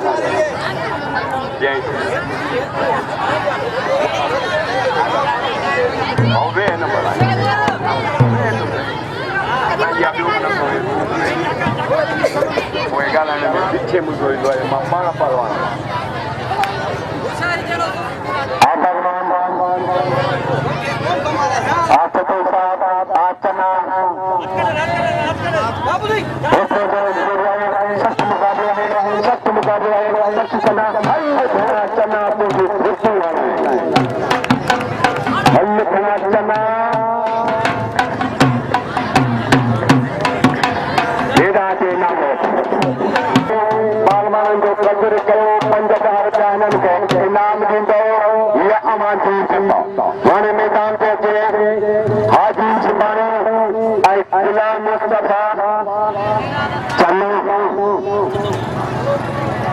Jay. Oh, very number line. Ya belum menang. Muegalan yang bikin musuh itu ada mana pahlawan.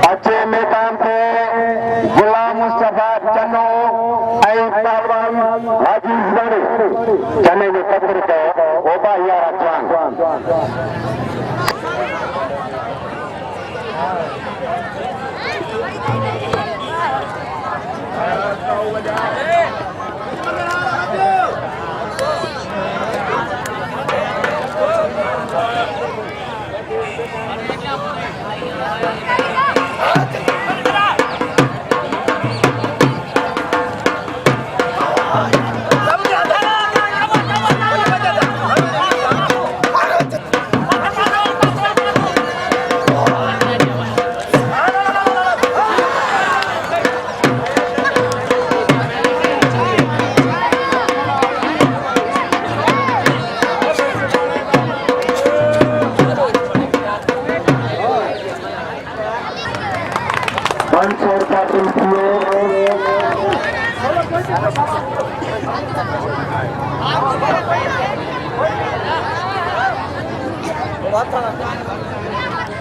अच्छे मैदान पे गुलाम मुस्तफा चन्नो पहलवान हाजी चने में पत्र के ओपा यार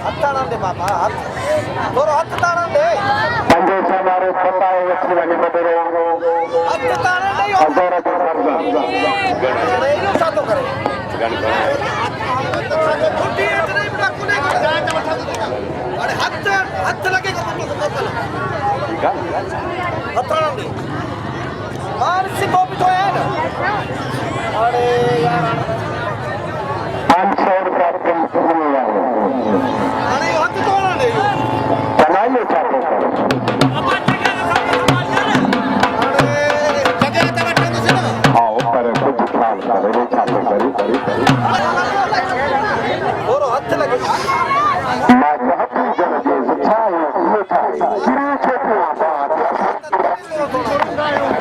हत्तानंदे बाबा तोर हत्तानंदे पंजे समारे पताए वचने बदरो हत्तानंदे हजारा अरे यो सातो करे फुटी इतने बड़ा कुने अरे हत्त लगे ठीक है हत्तानंदे मार से कॉपी तो है ना अरे यार आंसर प्राप्त हुआ अरे हत्त तोड़ा नहीं चलाइए चाहते हैं अरे जगह तक बैठे तो ना हाँ ऊपर कुछ काम कर रहे छापे करी और हत्त लगे मैं बहुत जन के सच्चाई ये था छोटे बात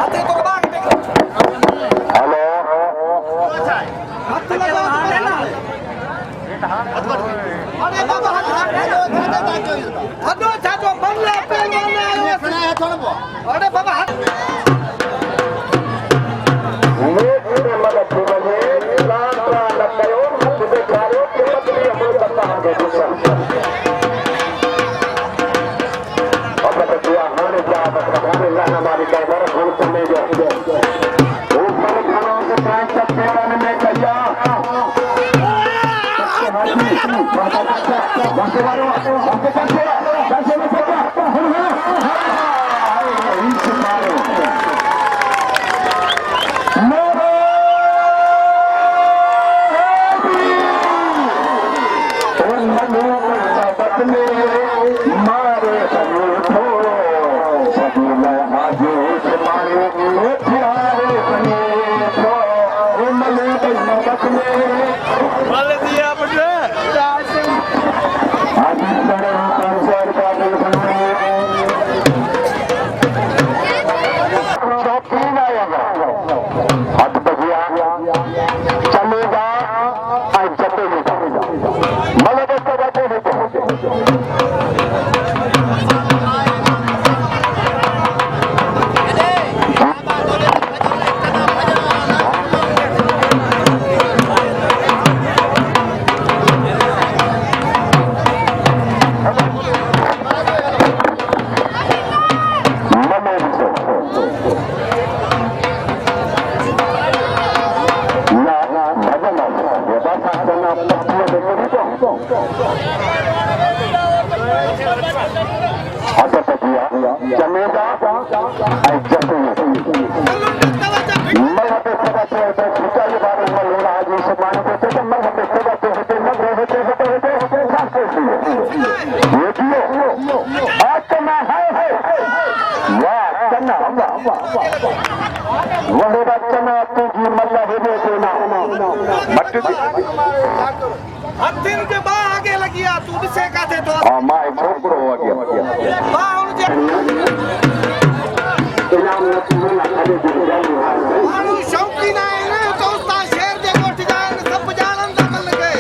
हत्त तो बाग हेलो हत्त लगा अरे बाबा हदो छातो बंगला पे आयो अरे बाबा ये पूरे मदद बने लाल लाल करो मत बेचारो के पत्नी अमल करता है दूसरा अब तक दिया होने जा बस अल्लाह हमारी का बर हम करने जो ऊपर खानों से प्राण तक पेराने में कहिया जमेगा ऐं जसू मल पे सदा तो छुटा ये बारे में लोड़ा आज इस माने को तो मल पे सदा तो होते न होते खासे ये जियो आज तो मैं है वाह चन्ना वह बच्चना तू जी मल्ला हे देना मत हथिन के बा आगे लगिया तू भी से काथे तो हां मां छोकरो हो गया बा उन जे मानु शौकी ना है ना तो उस्ता शेर जे कोठ जाए न सब जानन दा मन गए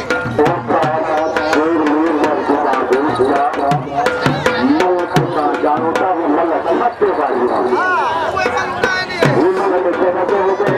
जानो ता मल्ला छत्ते वाली हां कोई मन ना नहीं वो मल्ला के कहते होते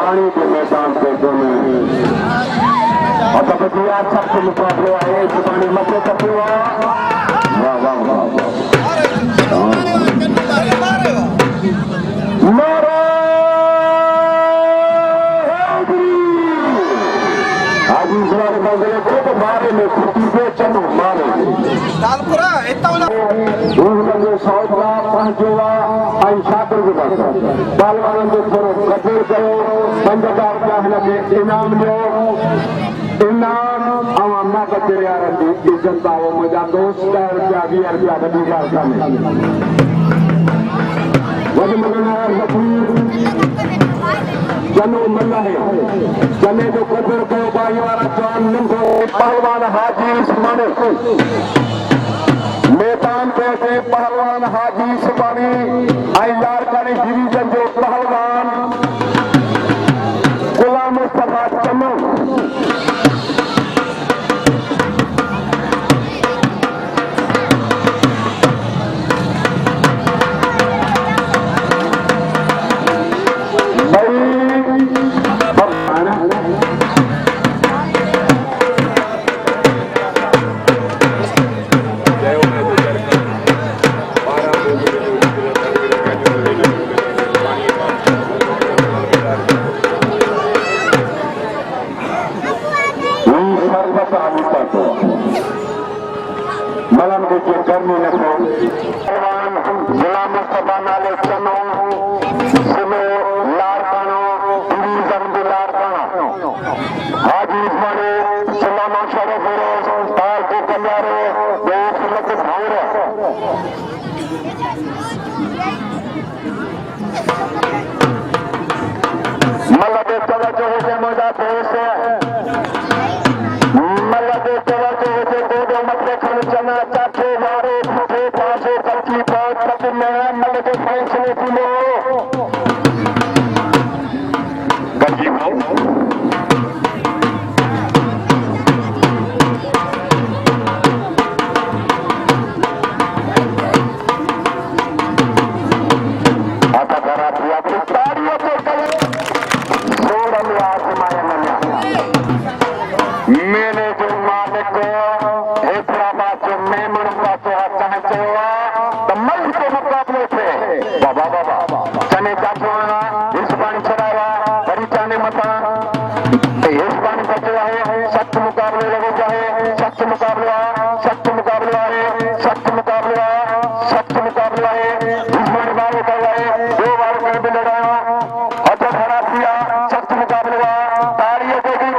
पानी के मैदान पे दोनों और सबके मुकाबले आए पानी मजे करते हुआ वाह वाह वाह मारे में चलो मारे तालपुरा इतना सौदा पहुंचेगा शातिर के पास बालवान जो थोड़ो कबूल करो 5000 रुपया हिनखे इनाम ॾियो इनाम ऐं अम्मा कचेरी वारनि जी इज़त आहे मुंहिंजा दोस्त 10 रुपया 20 रुपया वॾी ॻाल्हि कान्हे जनो मल है जने जो कदर कयो बाई वारा जान नंढो पहलवान हाजी उस्मानी मैदान पे थे पहलवान हाजी उस्मानी लाड़कानी डिवीजन जो पहलवान गुलाम मुस्तफा चन्नू मलम देखिए गर्मी न गुलाम मुस्तफा नाले चनो सिमो लाड़कानो डिवीजन दे लाड़कानो हाजी उस्मानी सलामा शरफ तार को कल्यारे देश लग भावरे मलम दे चला जो हो मजा देश चना चाचे वारे फुटे पासे कच्ची बात तक मैं मल के फैसले सुनो गजी आता करा दिया तारियों के कल सोड़ में आसमाया मैंने जो मालिक चने चाचो इस पानी चढ़ावा बड़ी चाने मता इस पानी बचे है सख्त मुकाबले लगे जाए सख्त मुकाबला है सख्त मुकाबला है इस बार बार कर रहे 2 बार कर भी लड़ाया और तो खराब किया सख्त मुकाबला तालियों को भी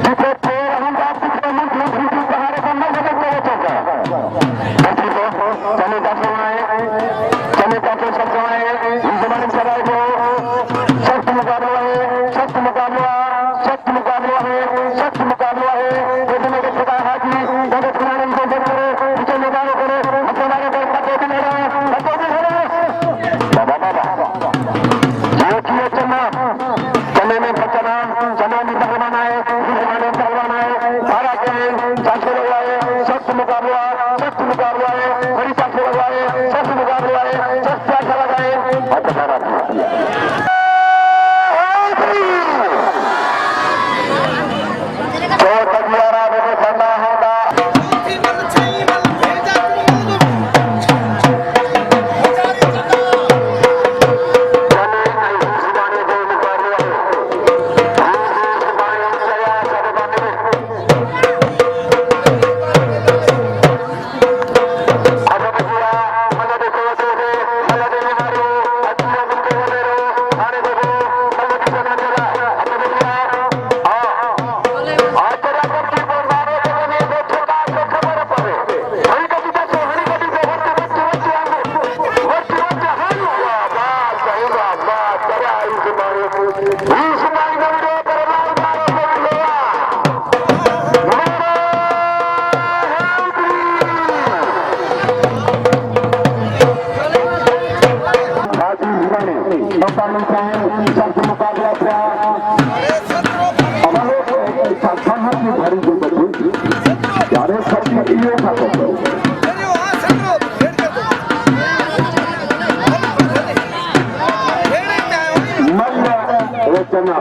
जिसे पेड़ हम बात पिछले मंत्री सहारे का मल बदलते होगा चने चाचो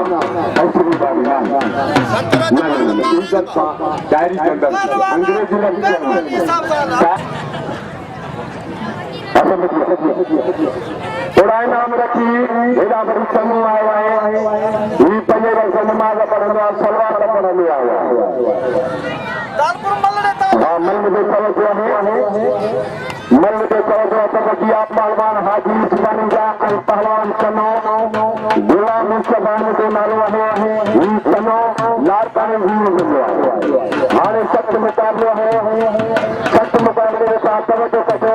ऐसी बात इज्जत डायरी के अंदर अंग्रेजी थोड़ा नाम रखी हेॾा वरी चङो आयो आहे ही पंजे वक़्त नमाज़ पढ़ंदो आहे सलवार पढ़ंदो आहे दानपुर मल्ले तो हा मन में तवज्जो आहे मन में तवज्जो तवज्जो आप पहलवान हाजी उस्मानी जा ऐं पहलवान चनो गुलाम मुस्तफान जो नालो आहे ही चनो लाड़काने ही मिलंदो आहे हाणे सख़्त मुक़ाबिलो आहे सख़्त मुक़ाबिले में तव्हां तवज्जो कजो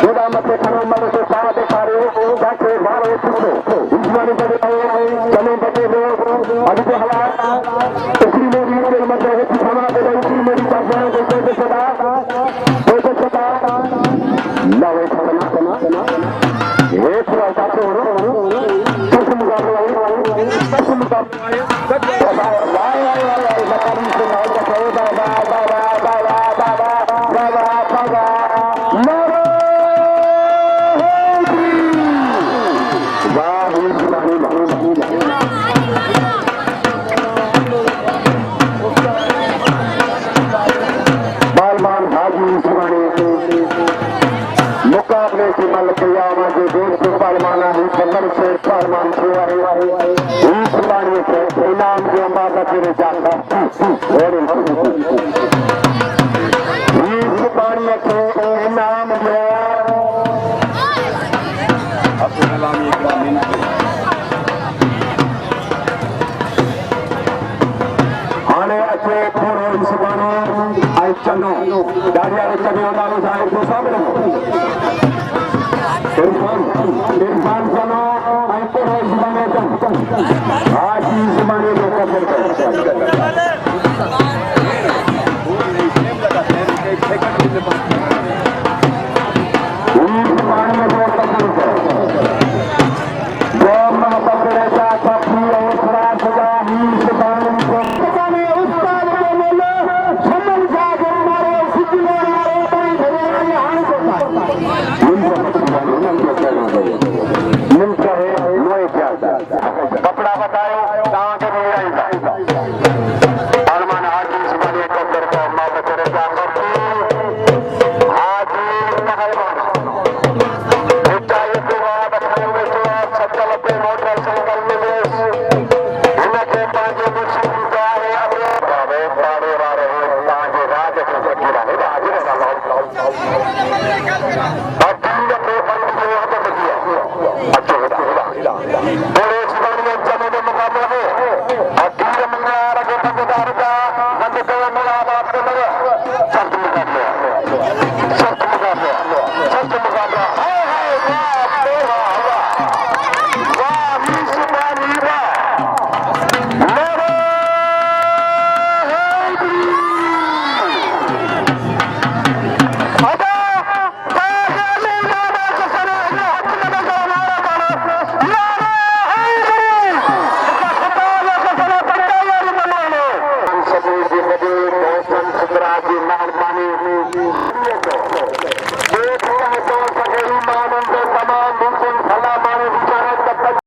हेॾा मथे खणो मल खे पाण ॾेखारियो तव्हांखे वारो थींदो उस्मानी बजे चनो बजे अॻिते हला उखड़ी मोदी जे मथे हेठि खणा ते उखड़ी मोदी पासे कोई सदा न वे खणा हेठि पासे सख़्त मुक़ाबिलो आहे सख़्त मुक़ाबिलो आहे मुकाबले की मल कयामा जो दोस्त पहलवान है बंदर से पहलवान हुआ है सुबानी के इनाम जो अंबाजा तेरे जाता और सुबानी के इनाम जो अब्दुल कलाम इकराम हाणे अचे थोरो सुबानी आई चनो डाडिया रे चने वालो साहब को सामने इरफान चनो आई थोरो सुबानी हाजी सुबानी को कबूल कर